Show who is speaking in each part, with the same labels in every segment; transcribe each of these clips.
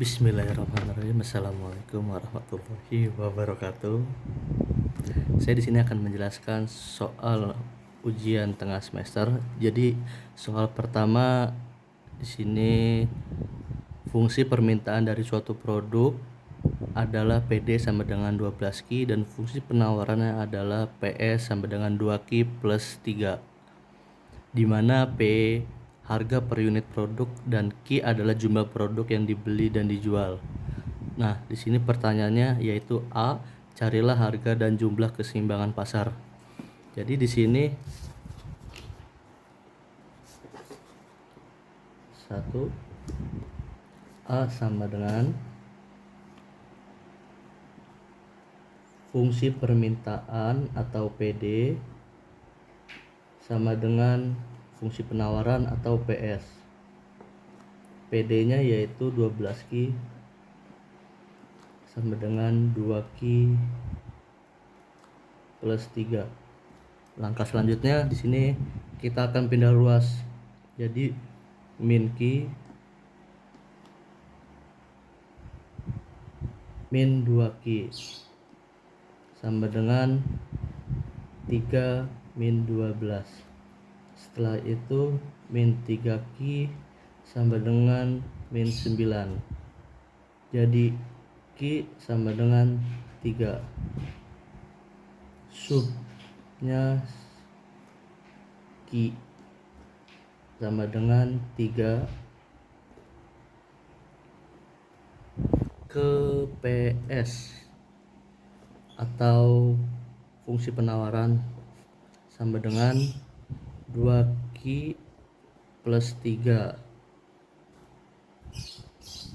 Speaker 1: Bismillahirrahmanirrahim. Assalamualaikum warahmatullahi wabarakatuh. Saya di sini akan menjelaskan soal ujian tengah semester. Jadi soal pertama di sini, fungsi permintaan dari suatu produk adalah PD sama dengan 12 Q dan fungsi penawarannya adalah PS sama dengan 2 Q plus 3, di mana P harga per unit produk dan Q adalah jumlah produk yang dibeli dan dijual. Nah, di sini pertanyaannya yaitu A, carilah harga dan jumlah keseimbangan pasar. Jadi di sini 1 A sama dengan fungsi permintaan atau PD sama dengan fungsi penawaran atau PS. PD-nya yaitu 12 Q sama dengan 2 Q plus 3. Langkah selanjutnya di sini kita akan pindah ruas. Jadi min Q min 2 Q sama dengan 3 min 12. Setelah itu min 3 Q sama dengan min 9. Jadi Q sama dengan 3. Subnya Q sama dengan 3 ke PS atau fungsi penawaran sama dengan 2 Q plus 3.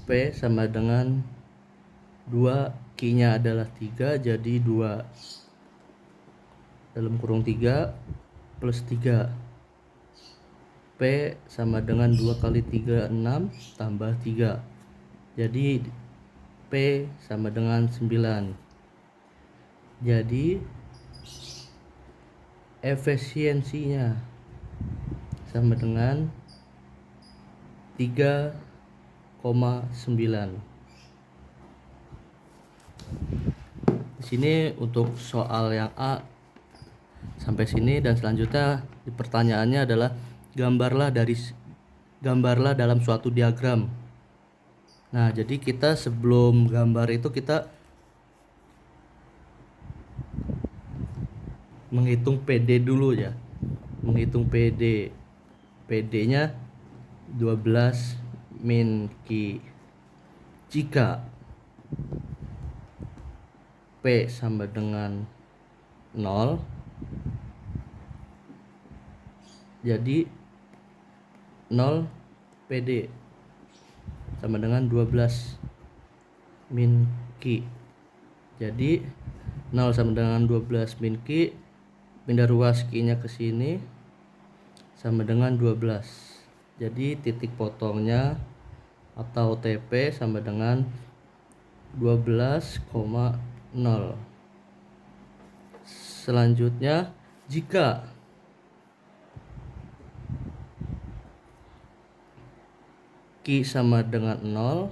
Speaker 1: P sama dengan 2 Q-nya adalah 3, jadi 2 dalam kurung 3 plus 3. P sama dengan 2 kali 3 6 tambah 3. Jadi P sama dengan 9. Jadi efisiensinya sama dengan 3,9. Di sini untuk soal yang A sampai sini, dan selanjutnya pertanyaannya adalah gambarlah dalam suatu diagram. Nah, jadi kita sebelum gambar itu kita menghitung PD dulu ya. Menghitung PD. PD-nya 12 min Q. Jika P sama dengan 0, jadi 0 PD sama dengan 12 min Q. Jadi 0 sama dengan 12 min Q, pindah ruas Q-nya ke sini sama dengan 12. Jadi titik potongnya atau TP sama dengan 12,0. Selanjutnya, jika Q sama dengan 0,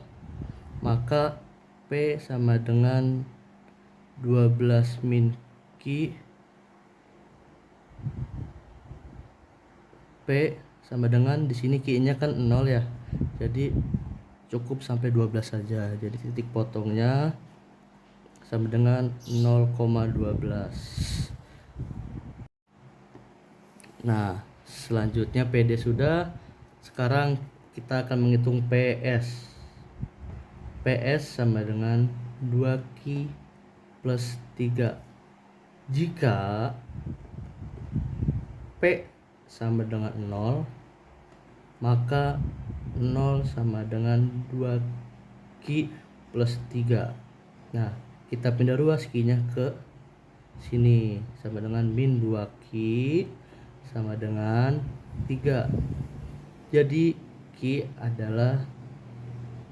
Speaker 1: maka P sama dengan 12 min Q. P sama dengan, di sini Q-nya kan 0 ya. Jadi cukup sampai 12 saja. Jadi titik potongnya sama dengan 0,12. Nah, selanjutnya PD sudah. Sekarang kita akan menghitung PS. PS sama dengan 2 Q plus 3. Jika P sama dengan 0, maka 0 sama dengan 2 Q plus 3. Nah, kita pindah ruas Q-nya ke sini sama dengan min 2 Q sama dengan 3. Jadi Q adalah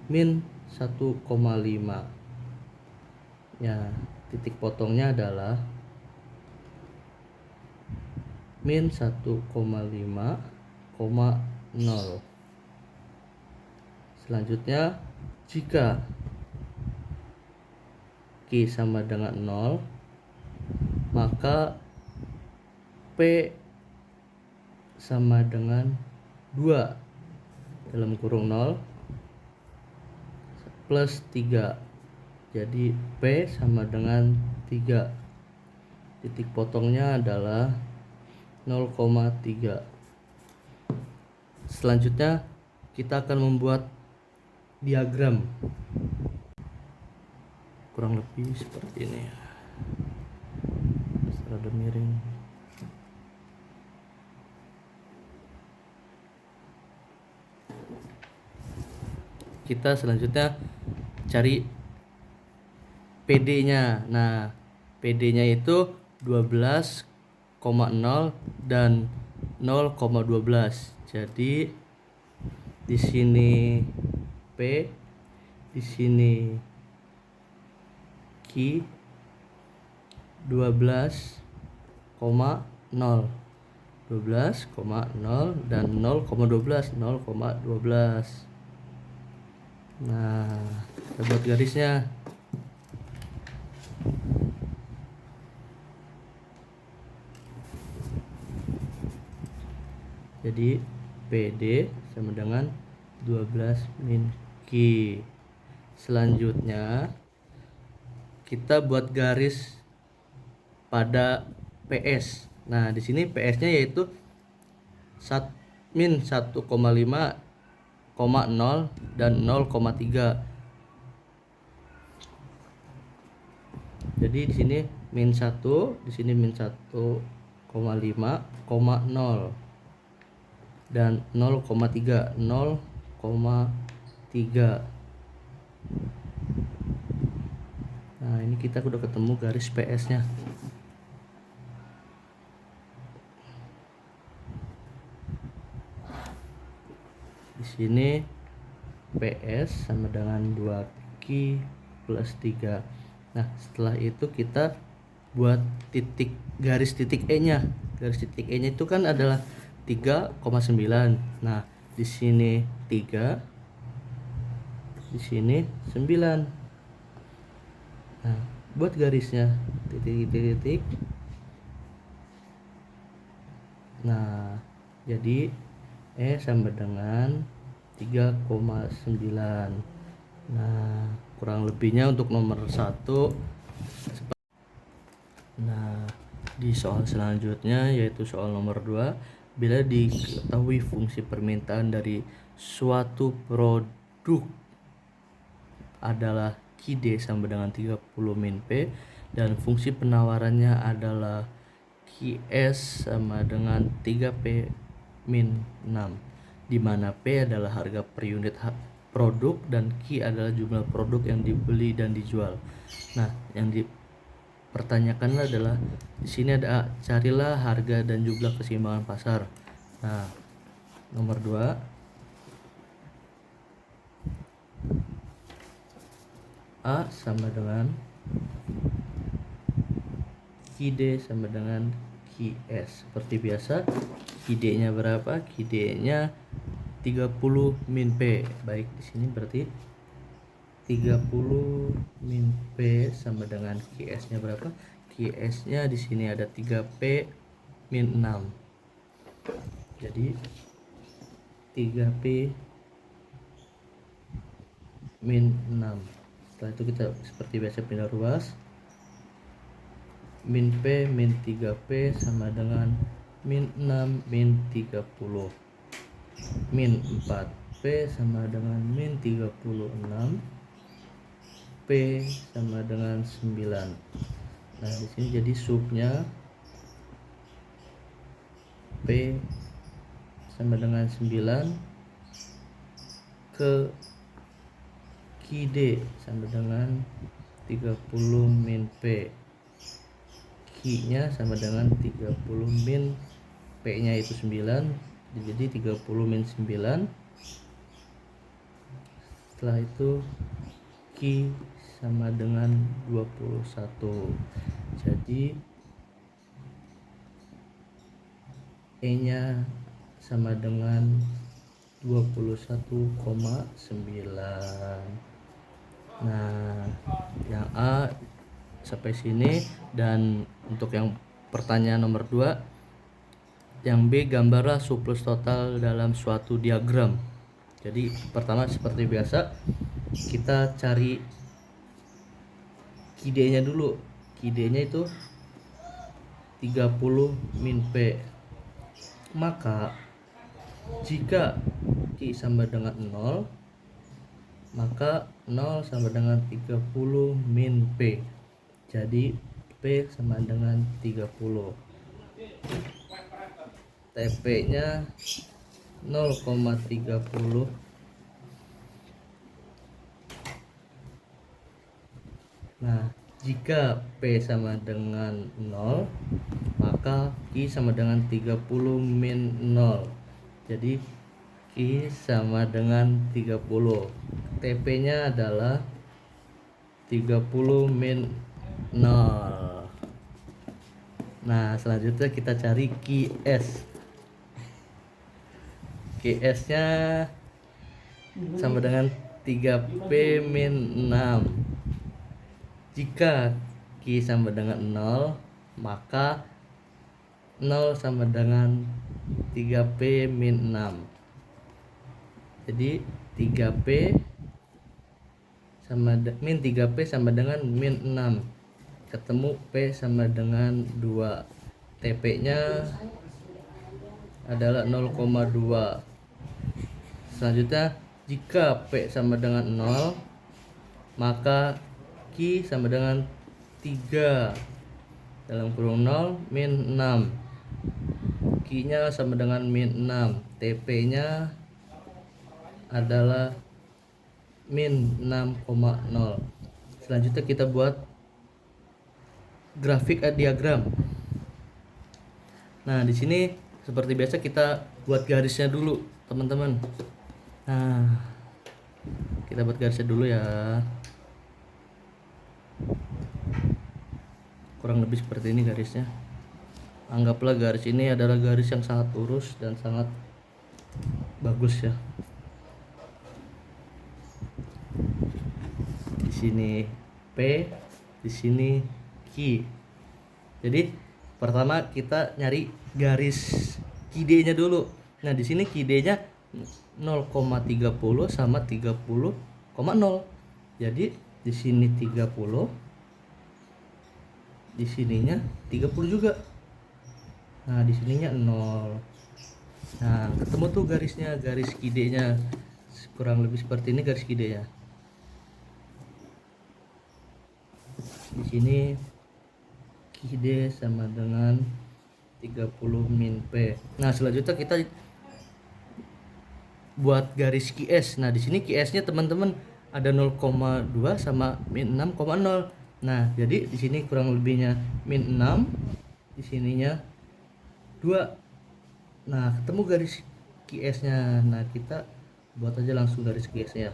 Speaker 1: min 1,5. Ya, titik potongnya adalah min 1,5,0. Selanjutnya Jika Q sama dengan 0, maka P sama dengan 2 dalam kurung 0 plus 3. Jadi P sama dengan 3. Titik potongnya adalah 0,3. Selanjutnya kita akan membuat diagram kurang lebih seperti ini. Rada miring. Kita selanjutnya cari PD-nya. Nah, PD-nya itu 12,0 dan 0,12. Jadi di sini P, di sini Q, 12,0 dan 0,12. Nah, kita buat garisnya. Jadi PD sama dengan 12 min Q. Selanjutnya kita buat garis pada PS. Nah, di sini PS-nya yaitu min 1,5, 0 dan 0,3. Jadi di sini min 1, di sini min 1,5, 0 dan 0,3. Nah, ini kita udah ketemu garis PS-nya. Di sini PS sama dengan 2Q plus 3. Nah, setelah itu kita buat garis titik E-nya. Garis titik E-nya itu kan adalah 3,9. Nah, di sini 3, di sini 9. Nah, buat garisnya titik. Nah, jadi E sama dengan 3,9. Nah, kurang lebihnya untuk nomor 1. Nah, di soal selanjutnya yaitu soal nomor 2, bila diketahui fungsi permintaan dari suatu produk adalah QD sama dengan 30 min P dan fungsi penawarannya adalah QS sama dengan 3P min 6, di mana P adalah harga per unit produk dan Q adalah jumlah produk yang dibeli dan dijual. Nah, yang dipertanyakan adalah di sini ada carilah harga dan jumlah keseimbangan pasar. Nah, nomor 2, A sama dengan QD sama dengan QS. Seperti biasa, QD-nya berapa? QD-nya 30 min P. Baik, di sini berarti 30 min P sama dengan QS-nya berapa? QS-nya di sini ada 3P min 6. Jadi 3P min 6. Setelah itu kita seperti biasa pindah ruas. Min P min 3P sama dengan min 6 min 30. Min 4P sama dengan min 36. P sama dengan 9. Nah, di sini jadi subnya P sama dengan 9 ke QD sama dengan 30 min P. Q-nya sama dengan 30 min P-nya itu 9. Jadi 30 min 9. Setelah itu Q sama dengan 21. Jadi E-nya sama dengan 21,9. Nah, yang A sampai sini, dan untuk yang pertanyaan nomor 2, yang B, gambarlah surplus total dalam suatu diagram. Jadi pertama seperti biasa kita cari KD-nya dulu. KD-nya itu 30 min P. Maka jika Q sama dengan 0, maka 0 sama dengan 30 min P. Jadi P sama dengan 30. TP-nya 0,30. Nah, jika P sama dengan 0, maka Q sama dengan 30 min 0. Jadi Q sama dengan 30. TP-nya adalah 30 min 0. Nah, selanjutnya kita cari QS. QS-nya sama dengan 3P min 6. Jika Q sama dengan 0, maka 0 sama dengan 3P min 6. Jadi 3P sama min 3P sama dengan min 6. Ketemu P sama dengan 2. TP-nya adalah 0,2. Selanjutnya, jika P sama dengan 0, maka Q sama dengan 3 dalam kurung 0 min 6. Q-nya sama dengan min 6. TP-nya adalah min 6,0. Selanjutnya kita buat grafik diagram. Nah, di sini seperti biasa kita buat garisnya dulu, teman-teman. Nah, kita buat garisnya dulu ya. Kurang lebih seperti ini garisnya. Anggaplah garis ini adalah garis yang sangat lurus dan sangat bagus ya. Di sini P, di sini Q. Jadi pertama kita nyari garis QD-nya dulu. Nah, di sini QD-nya 0,30 sama 30,0. Jadi di sini 30, di sininya 30 juga. Nah, di sininya 0. Nah, ketemu tuh garisnya, garis QD-nya. Kurang lebih seperti ini garis QD-nya. Di sini QD sama dengan 30 min P. Nah, selanjutnya kita buat garis QS. Nah, di sini QS-nya teman-teman ada 0,2 sama min 6,0. Nah, jadi di sini kurang lebihnya min 6, di sininya 2. Nah, ketemu garis QS-nya. Nah, kita buat aja langsung garis QS-nya.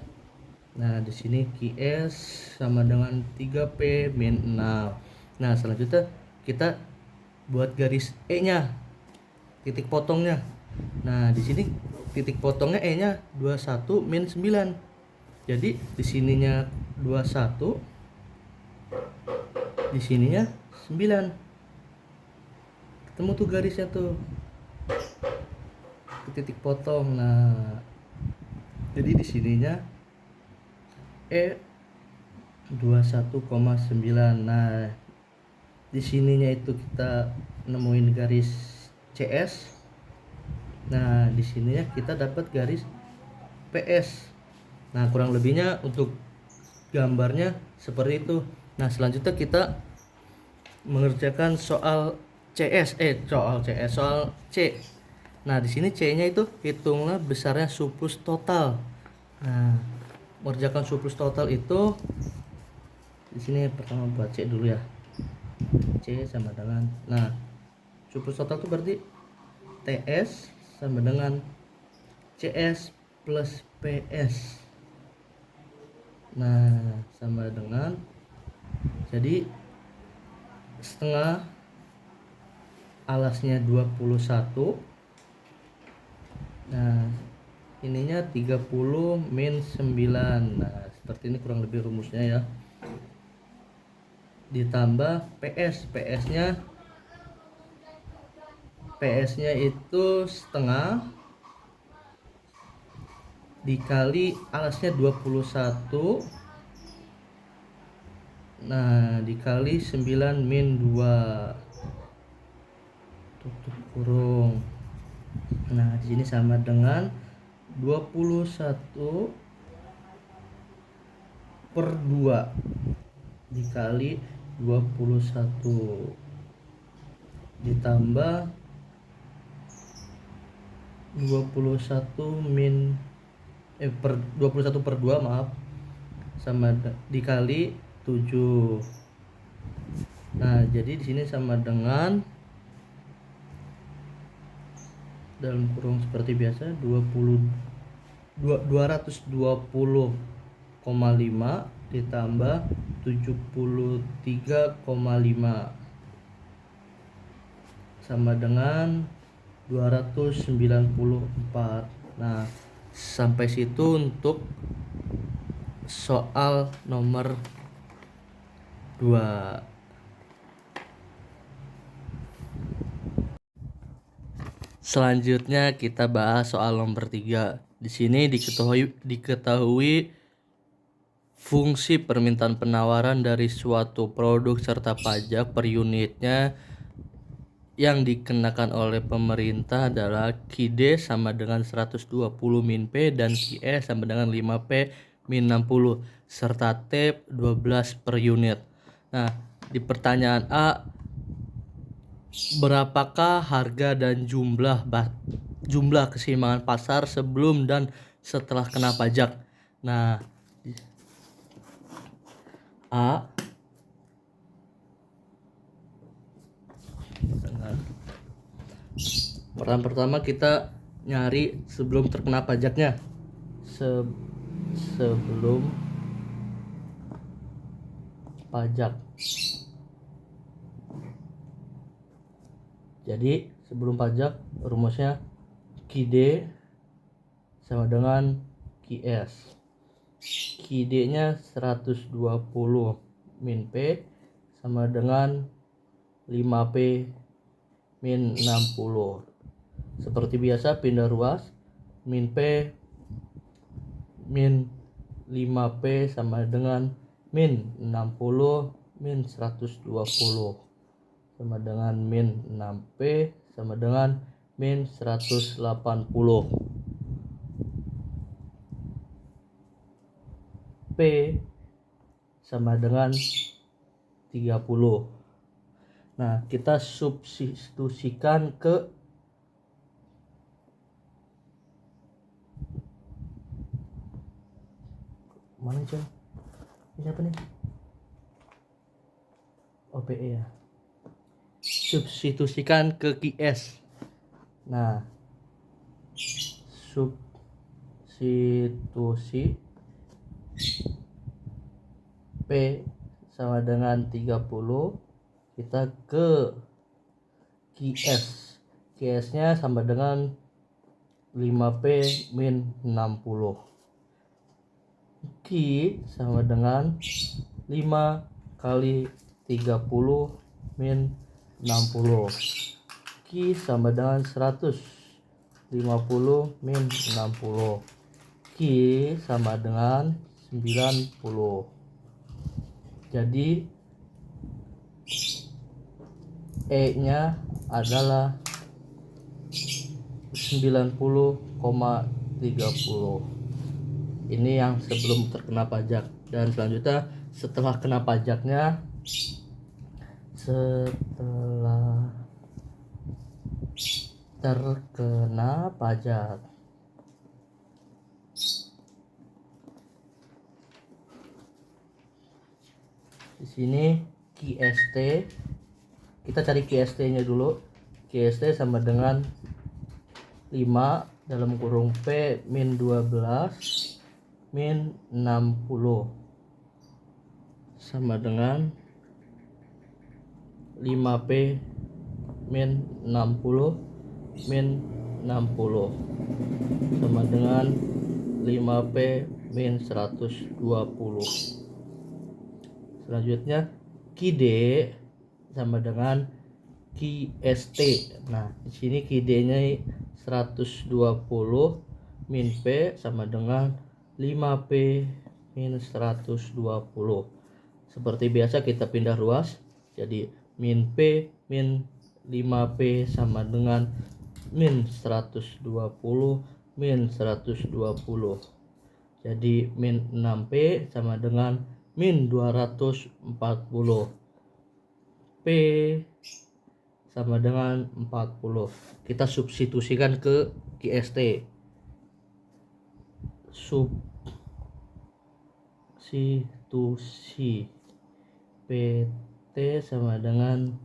Speaker 1: Nah, di sini QS sama dengan 3P min 6. Nah, selanjutnya kita buat garis E-nya, titik potongnya. Nah, di sini titik potongnya E-nya 21 min 9. Jadi di sininya 21, di sininya 9. Ketemu tuh garisnya tuh, titik potong. Nah, jadi di sininya E 21,9. Nah, di sininya itu kita nemuin garis CS. Nah, di sininya kita dapat garis PS. Nah, kurang lebihnya untuk gambarnya seperti itu. Nah, selanjutnya kita mengerjakan soal soal C. Nah, di sini C-nya itu hitunglah besarnya surplus total. Nah, mengerjakan surplus total itu di sini pertama buat C dulu ya. C sama dengan, nah, surplus total itu berarti TS sama dengan CS plus PS. Nah, sama dengan, jadi setengah alasnya 21. Nah, ininya 30 min 9. Nah, seperti ini kurang lebih rumusnya ya. Ditambah PS-nya itu setengah dikali alasnya 21, nah dikali 9 min 2 tutup kurung. Nah di sini sama dengan 21 per 2 dikali 21 ditambah 21 per 2 maaf, sama dikali 7. Nah jadi di sini sama dengan dalam kurung seperti biasa 220,5 ditambah 73,5 sama dengan 294. Nah sampai situ untuk soal nomor 2. Selanjutnya kita bahas soal nomor 3. Di sini diketahui fungsi permintaan penawaran dari suatu produk serta pajak per unitnya yang dikenakan oleh pemerintah adalah QD sama dengan 120 min P dan QE sama dengan 5P min 60 serta T 12 per unit. Nah, di pertanyaan A, berapakah harga dan jumlah keseimbangan pasar sebelum dan setelah kena pajak? Nah, A pertama kita nyari sebelum terkena pajaknya. Sebelum pajak. Jadi sebelum pajak rumusnya QD sama dengan QS. QD-nya 120 min P sama dengan 5P min 60. Seperti biasa pindah ruas, min P min 5P sama dengan min 60 min 120 sama dengan min 6P sama dengan min 180. P sama dengan 30. Nah, kita substitusikan ke mana coy? Ini apa nih? OPE ya. Substitusikan ke QS. Nah, substitusi P sama dengan 30, kita ke QS. QS-nya sama dengan 5P min 60. Q sama dengan 5 kali 30 min 60. Q sama dengan 150 min 60. Q sama dengan 90. Jadi E nya adalah 90,30. Ini yang sebelum terkena pajak. Dan selanjutnya setelah kena pajaknya, setelah terkena pajak, di sini QST, kita cari QST-nya dulu. QST sama dengan 5 dalam kurung P min 12 min 60 sama dengan 5P min 60 min 60 sama dengan 5P min 120. Selanjutnya QD sama dengan QST. Nah, di sini QD-nya 120 min P sama dengan 5P min 120. Seperti biasa kita pindah ruas. Jadi min P min 5P sama dengan min 120 min 120. Jadi min 6P sama dengan min 240. P sama dengan 40. Kita substitusikan ke QST. Substitusi PT sama dengan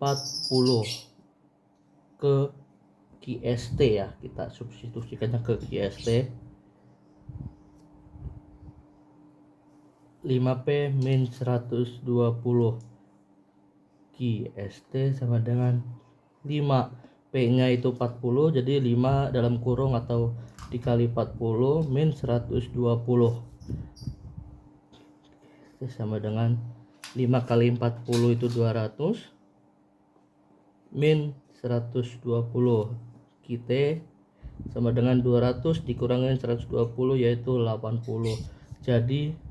Speaker 1: 40 ke QST ya. Kita substitusikannya ke QST. 5P min 120 QST sama dengan 5. P nya itu 40, jadi 5 dalam kurung atau dikali 40 min 120 sama dengan 5 kali 40 itu 200 min 120. Kita sama dengan 200 dikurangin 120 yaitu 80. Jadi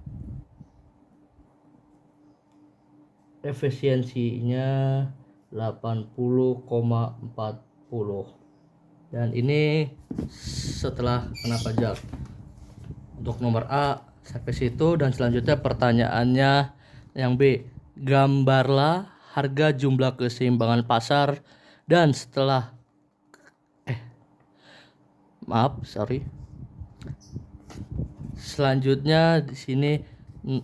Speaker 1: efisiensinya 80,40. Dan ini setelah kena pajak. Untuk nomor A sampai situ, dan selanjutnya pertanyaannya yang B. Gambarlah harga jumlah keseimbangan pasar dan setelah Selanjutnya di sini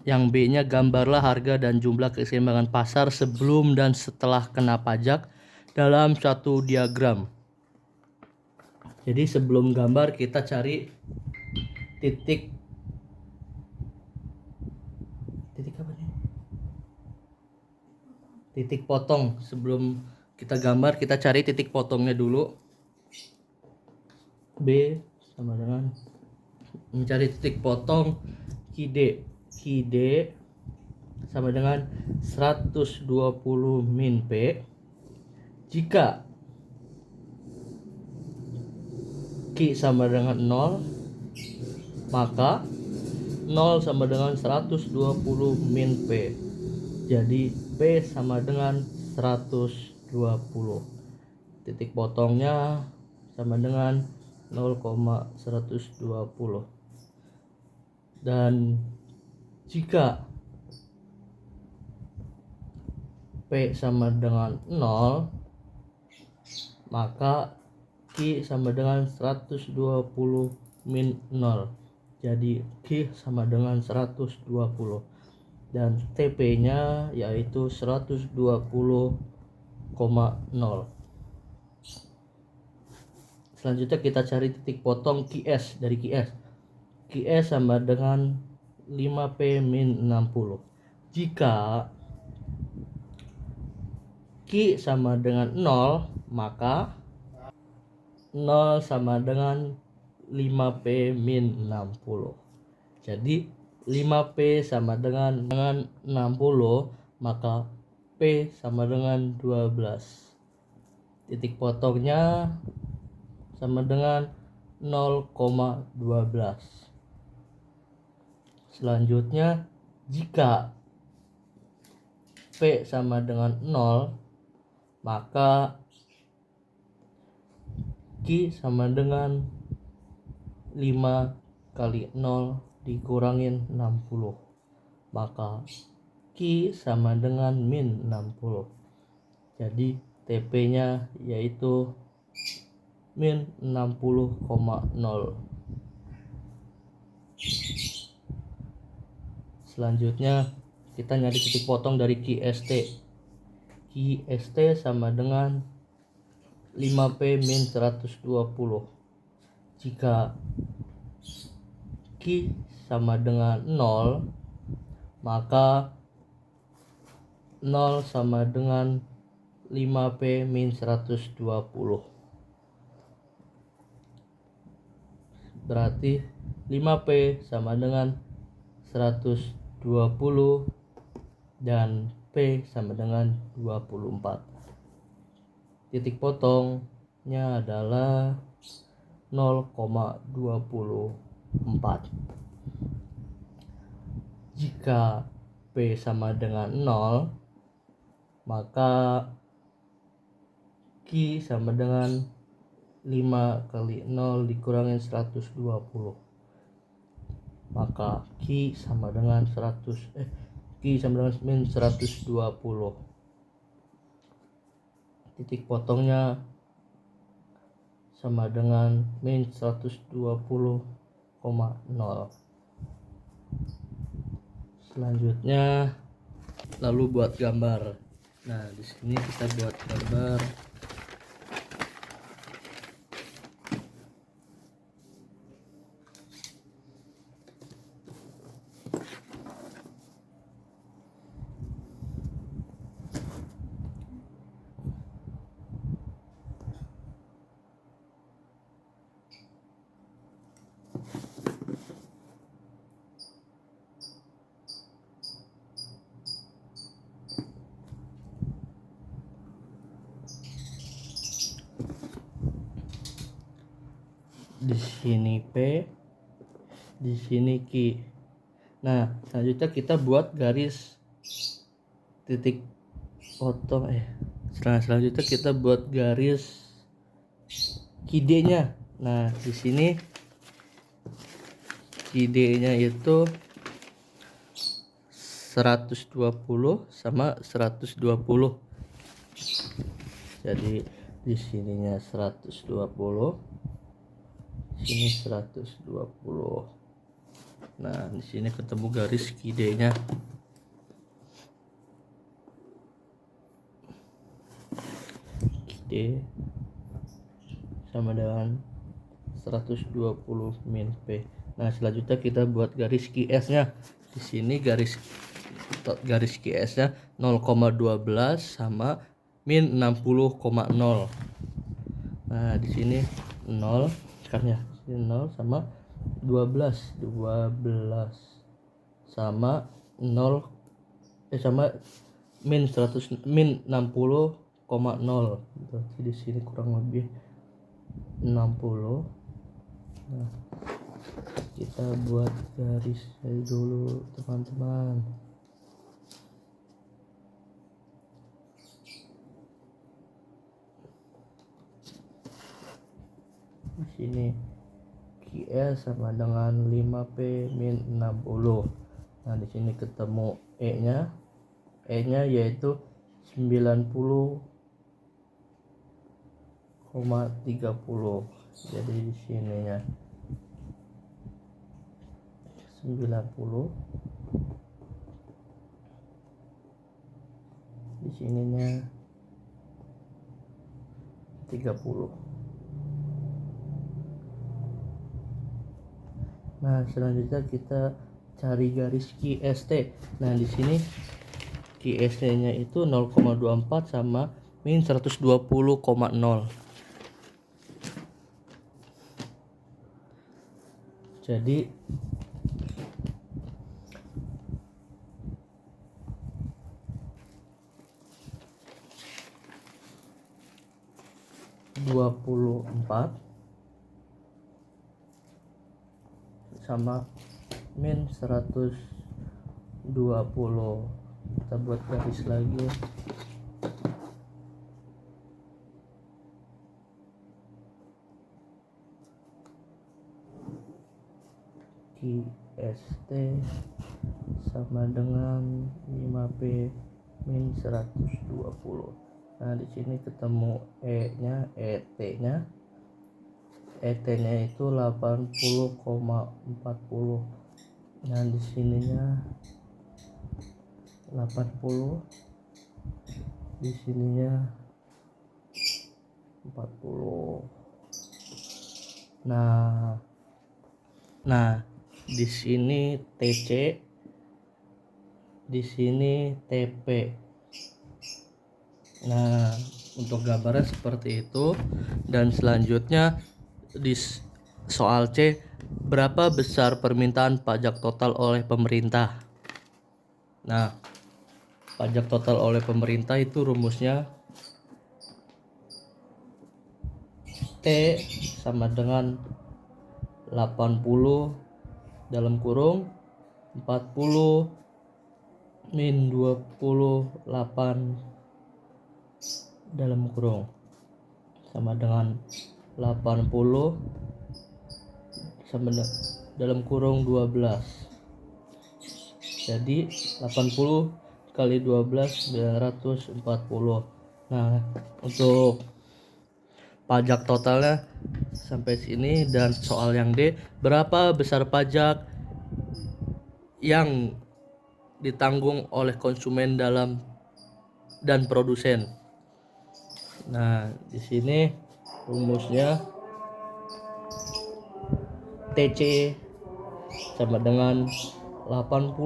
Speaker 1: yang B-nya, gambarlah harga dan jumlah keseimbangan pasar sebelum dan setelah kena pajak dalam satu diagram. Jadi sebelum gambar kita cari titik apa nih? Titik potong. Sebelum kita gambar kita cari titik potongnya dulu. B sama dengan mencari titik potong QD. QD sama dengan 120 min P jika Q sama dengan 0, maka 0 sama dengan 120 min P. Jadi P sama dengan 120. Titik potongnya sama dengan 0,120. Dan jika P sama dengan 0, maka Q sama dengan 120 min 0. Jadi Q sama dengan 120. Dan TP nya yaitu 120,0. Selanjutnya kita cari titik potong QS dari QS. QS sama dengan 5P min 60. Jika Q sama dengan 0, maka 0 sama dengan 5P min 60. Jadi 5P sama dengan 60, maka P sama dengan 12. Titik potongnya sama dengan 0,12. Selanjutnya jika P sama dengan 0, maka Q sama dengan 5 kali 0 dikurangin 60, maka Q sama dengan min 60. Jadi TP nya yaitu min 60,0. Selanjutnya kita nyari titik potong dari QST. QST sama dengan 5P min 120. Jika Q sama dengan 0, maka 0 sama dengan 5P min 120. Berarti 5P sama dengan 120 dan P sama dengan 24. Titik potongnya adalah 0,24. Jika P sama dengan 0, maka Q sama dengan 5 kali 0 dikurangin 120. Maka Q sama dengan Q sama dengan min 120. Titik potongnya sama dengan min 120,0. Selanjutnya lalu buat gambar. Nah, di sini kita buat gambar. Di sini P, di sini Q. Nah, selanjutnya kita buat garis titik potong selanjutnya kita buat garis QD-nya. Nah, di sini QD-nya itu 120 sama 120. Jadi di sininya 120, sini 120. Nah, di sini ketemu garis QD-nya. QD sama dengan 120 min P. Nah, selanjutnya kita buat garis QS-nya. Di sini garis QS-nya 0,12 sama min 60,0. Nah, di sini 0 kan ya. Sini 0 sama 12 sama 0 sama min 60,0. Berarti di sini kurang lebih 60. Nah, kita buat garis dulu teman-teman. Di sini QS sama dengan 5P min 60. Nah, di sini ketemu E-nya yaitu 90,30. Jadi di sininya 90, di sininya 30. Nah, selanjutnya kita cari garis QST. Nah, di sini QST-nya itu 0,24 sama min 120,0. Jadi (24) sama min 120. Kita buat garis lagi. QST sama dengan 5P min 120. Nah, di sini ketemu E-nya, ET-nya itu 80,40. Nah, di sininya 80, di sininya 40. Nah, di sini TC, di sini TP. Nah, untuk gambarnya seperti itu. Dan selanjutnya Soal C, berapa besar permintaan pajak total oleh pemerintah? Nah, pajak total oleh pemerintah itu rumusnya T sama dengan 80 dalam kurung 40 min 28 dalam kurung sama dengan 80 sama dalam kurung 12. Jadi 80 kali 12 940. Nah, untuk pajak totalnya sampai sini. Dan soal yang D, berapa besar pajak yang ditanggung oleh konsumen dalam dan produsen? Nah, di sini rumusnya TC sama dengan 80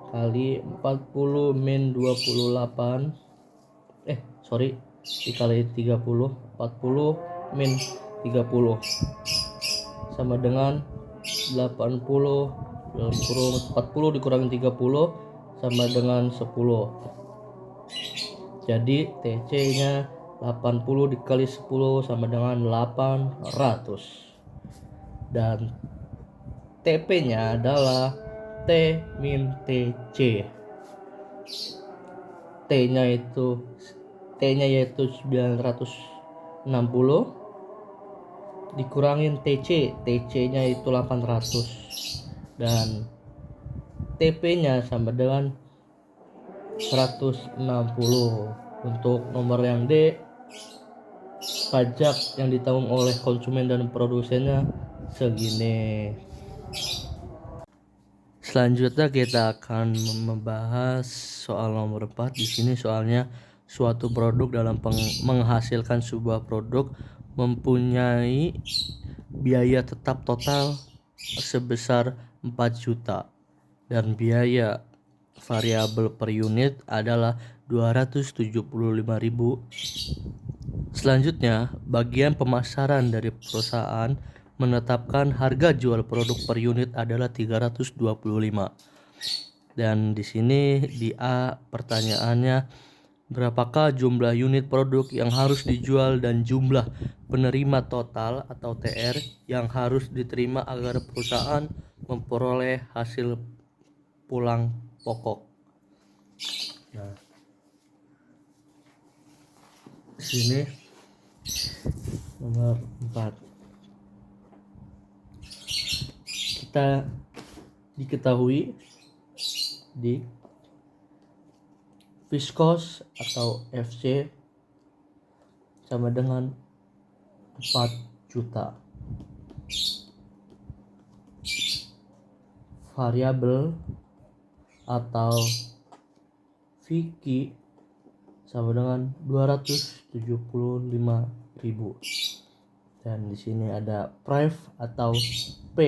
Speaker 1: kali 40 min 28 dikali 30, 40 min 30 sama dengan 80 dalam kurung 40 dikurangi 30 sama dengan 10. Jadi TC nya 80 dikali 10 sama dengan 800. Dan TP nya adalah T min TC. T nya yaitu 960 dikurangin TC nya itu 800 dan TP nya sama dengan 160. Untuk nomor yang D, pajak yang ditanggung oleh konsumen dan produsennya segini. Selanjutnya kita akan membahas soal nomor 4. Di sini soalnya suatu produk dalam menghasilkan sebuah produk mempunyai biaya tetap total sebesar 4 juta dan biaya variabel per unit adalah 275.000. Selanjutnya, bagian pemasaran dari perusahaan menetapkan harga jual produk per unit adalah 325. Dan di sini di A pertanyaannya, berapakah jumlah unit produk yang harus dijual dan jumlah penerima total atau TR yang harus diterima agar perusahaan memperoleh hasil pulang pokok. Nah, di sini nomor 4. Kita diketahui di Fiskos atau FC sama dengan 4 juta. Variabel atau Vicky sama dengan 275.000. Dan di sini ada Prive atau P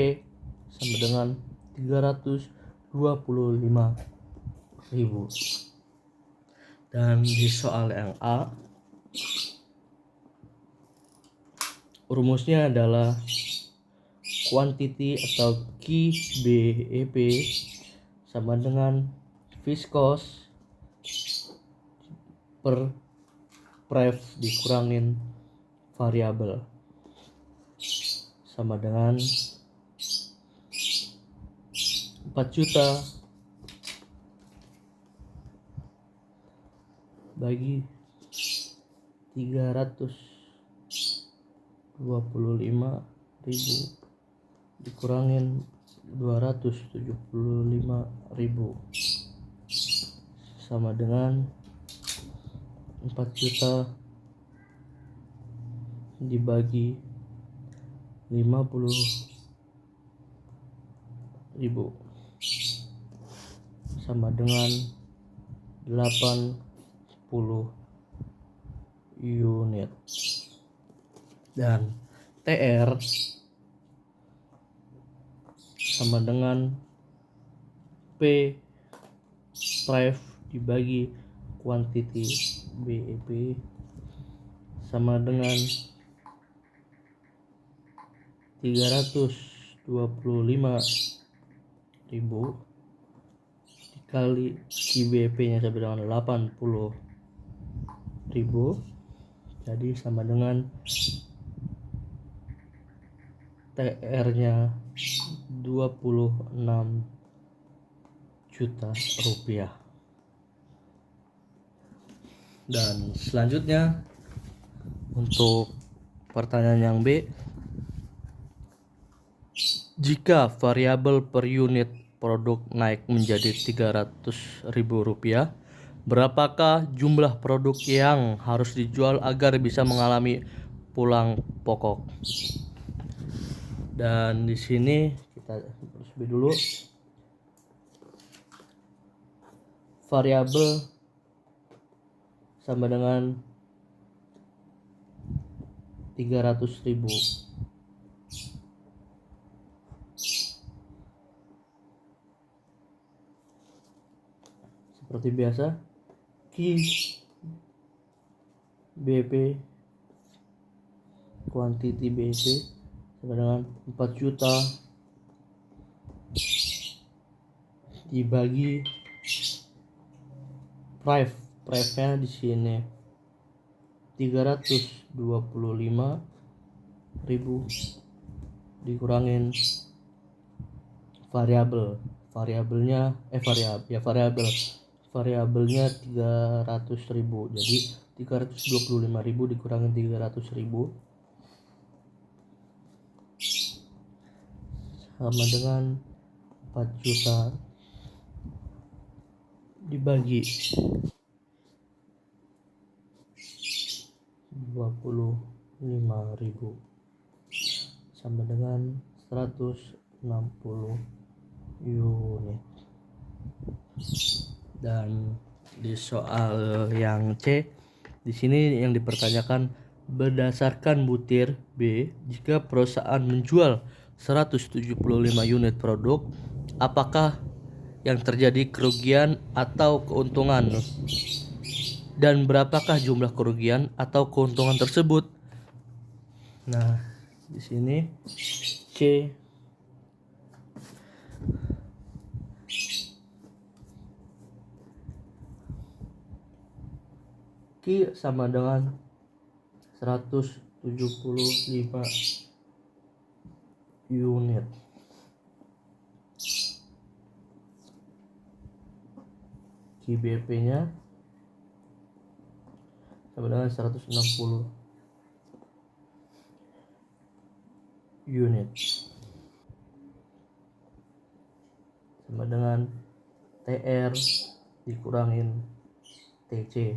Speaker 1: sama dengan 325.000. Dan di soal yang A, rumusnya adalah quantity atau Q BEP sama dengan Fiskos per Prive dikurangin variabel sama dengan 4 juta bagi 325.000 dikurangin 275.000 sama dengan 4 juta dibagi 50.000 sama dengan 80 unit. Dan TR sama dengan P Prive dibagi quantity BEP sama dengan 325.000 dikali QBP nya sampai dengan 80.000, jadi sama dengan TR nya 26 juta rupiah. Dan selanjutnya untuk pertanyaan yang B, jika variabel per unit produk naik menjadi Rp300.000, berapakah jumlah produk yang harus dijual agar bisa mengalami pulang pokok? Dan di sini kita harus dulu variabel sama dengan 300.000. Seperti biasa, BP quantity BP sama dengan 4 juta dibagi price-nya di sini 325.000 dikurangin variabelnya 300.000, jadi 325.000 dikurangin 300.000 sama dengan 4 juta dibagi 25.000 sama dengan 160 unit. Dan di soal yang C, di sini yang dipertanyakan, berdasarkan butir B, jika perusahaan menjual 175 unit produk, apakah yang terjadi kerugian atau keuntungan? Dan berapakah jumlah kerugian atau keuntungan tersebut? Nah, di sini C Q sama dengan 175 unit. QBP nya sama dengan 160 unit sama dengan TR dikurangin TC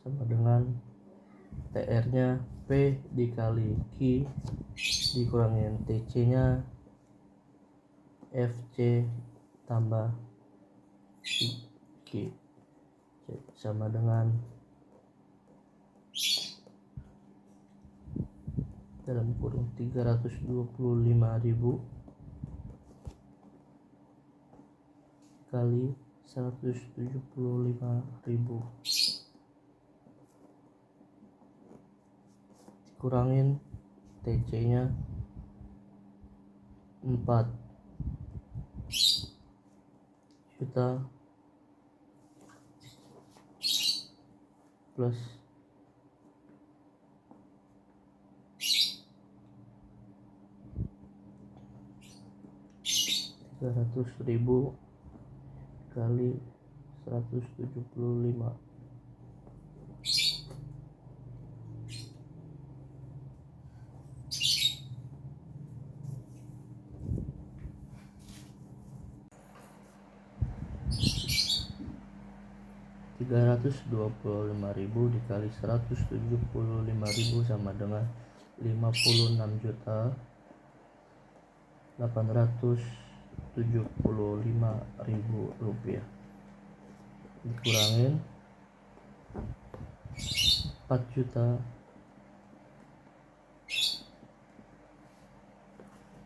Speaker 1: sama dengan TR nya P dikali Q dikurangin TC nya FC tambah Q sama dengan dalam kurung 325.000 kali 175.000 kurangin TC nya 4 juta plus 300.000 kali 175. Rp325.000 dikali 175.000 sama dengan 56.875.000 rupiah dikurangin 4 juta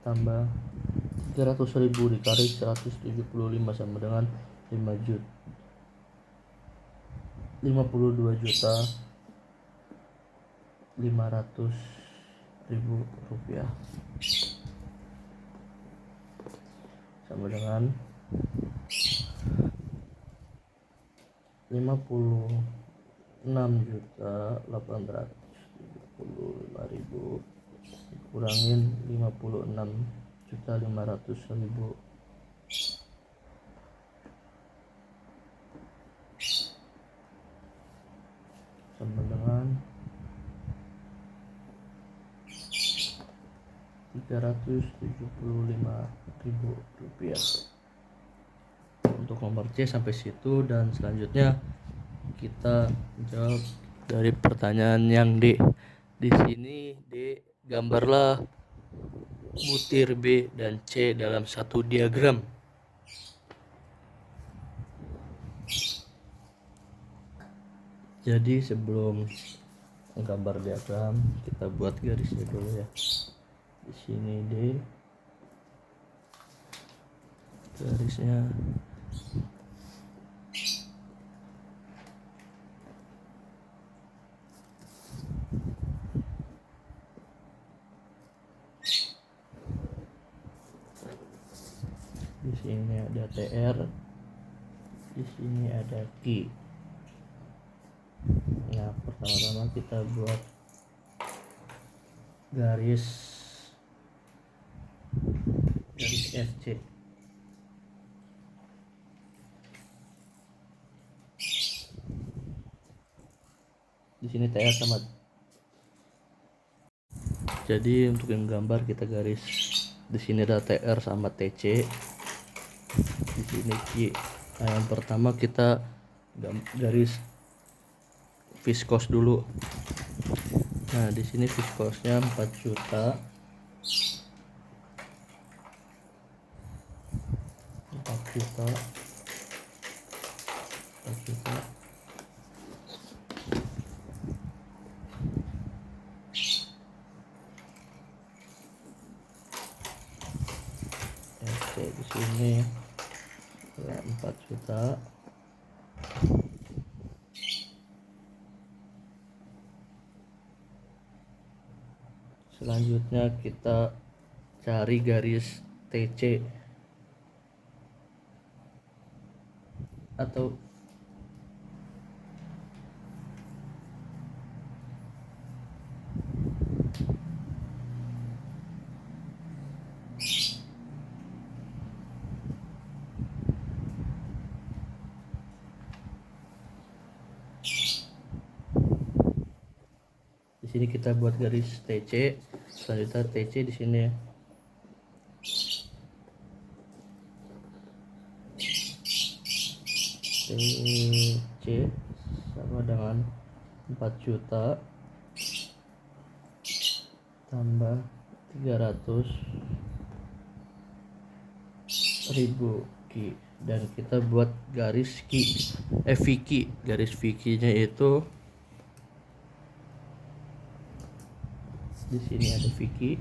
Speaker 1: tambah 300.000 dikali 175 sama dengan 52.500.000 rupiah, sama dengan 56.875.000 dikurangin 56.500.000 sama dengan 375.000 rupiah. Untuk nomor C sampai situ, dan selanjutnya kita jawab dari pertanyaan yang D. Di sini D, gambarlah butir B dan C dalam satu diagram. Jadi sebelum menggambar diagram, kita buat garisnya dulu ya. Di sini D, garisnya di sini ada TR, di sini ada Q. Nah, pertama-tama kita buat garis FC. Di sini TR sama. Jadi untuk yang gambar kita garis di sini ada TR sama TC. Di sini Q. Nah, yang pertama kita garis viskos dulu. Nah, di sini viskosnya 4 juta. 4 juta. 4 juta. Oke, di sini 4 juta. Selanjutnya kita cari garis TC atau di sini kita buat garis TC. Selanjutnya TC di sini. TC sama dengan 4 juta tambah 300.000 Q, dan kita buat garis VQ. Garis VQ nya itu di sini ada VQ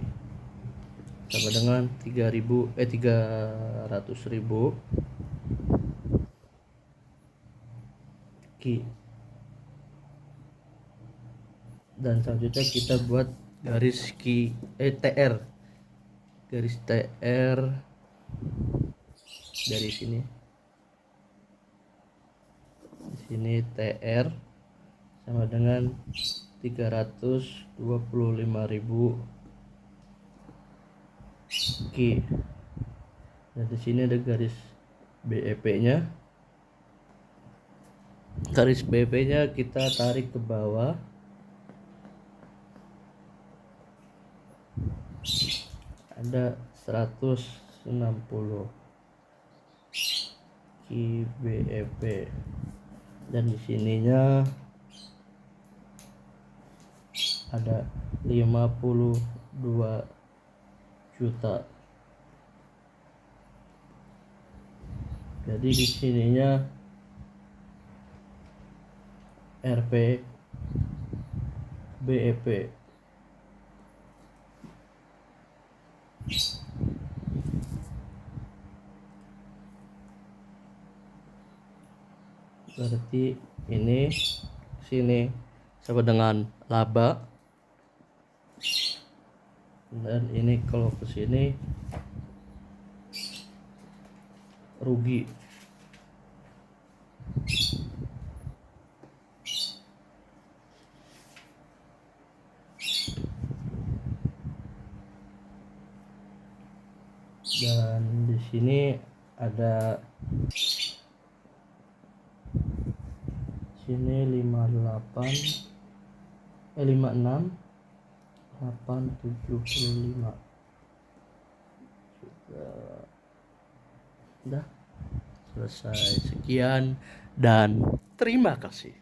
Speaker 1: sama dengan 300.000 Q. Dan selanjutnya kita buat garis TR. Garis TR dari sini. Di sini TR sama dengan 325.000 Q. Dan di sini ada garis BEP-nya. Garis BEP-nya kita tarik ke bawah. Ada 160 Q BEP, dan di sininya ada 52 juta. Jadi di sininya RP BEP. Berarti ini sini sama dengan laba Dan ini kalau ke sini rugi. Dan di sini ada sini 58 56 875 sudah selesai. Sekian dan terima kasih.